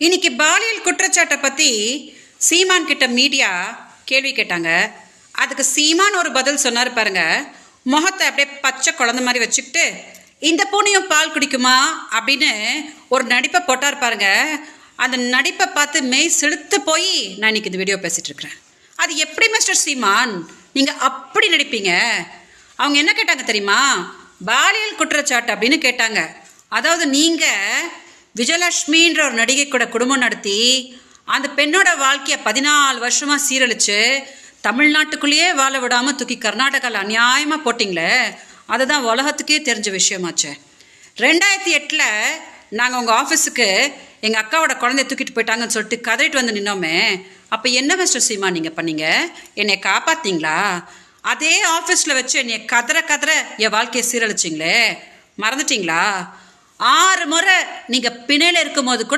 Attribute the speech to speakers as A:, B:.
A: இன்னைக்கு பாலியல் குற்றச்சாட்டை பற்றி சீமான் கிட்ட மீடியா கேள்வி கேட்டாங்க. அதுக்கு சீமான் ஒரு பதில் சொன்னார் பாருங்க. முகத்தை அப்படியே பச்சை குழந்தை மாதிரி வச்சுக்கிட்டு இந்த பூனையும் பால் குடிக்குமா அப்படின்னு ஒரு நடிப்பை போட்டார் பாருங்க. அந்த நடிப்பை பார்த்து மெய் செலுத்து போய் நான் இன்னைக்கு இந்த வீடியோ பேசிகிட்டு இருக்கிறேன். அது எப்படி மிஸ்டர் சீமான் நீங்கள் அப்படி நடிப்பீங்க? அவங்க என்ன கேட்டாங்க தெரியுமா? பாலியல் குற்றச்சாட்டு அப்படின்னு கேட்டாங்க. அதாவது நீங்கள் விஜயலட்சுமின்ற ஒரு நடிகை கூட குடும்பம் நடத்தி அந்த பெண்ணோட வாழ்க்கையை 14 வருஷமாக சீரழித்து தமிழ்நாட்டுக்குள்ளேயே வாழ விடாமல் தூக்கி கர்நாடகாவில் அநியாயமாக போட்டிங்களே, அதுதான் உலகத்துக்கே தெரிஞ்ச விஷயமாச்சு. 2008 நாங்கள் உங்கள் ஆஃபீஸுக்கு எங்கள் அக்காவோட குழந்தைய தூக்கிட்டு போயிட்டாங்கன்னு சொல்லிட்டு கதறிட்டு வந்து நின்னோமே, அப்போ என்ன மிஸ்டர் சீமா நீங்கள் பண்ணீங்க? என்னை காப்பாற்றிங்களா? அதே ஆஃபீஸில் வச்சு என்னை கதற என் வாழ்க்கையை சீரழிச்சிங்களே, மறந்துட்டிங்களா? 6 முறை நீங்கள் பிணையில் இருக்கும்போது கூட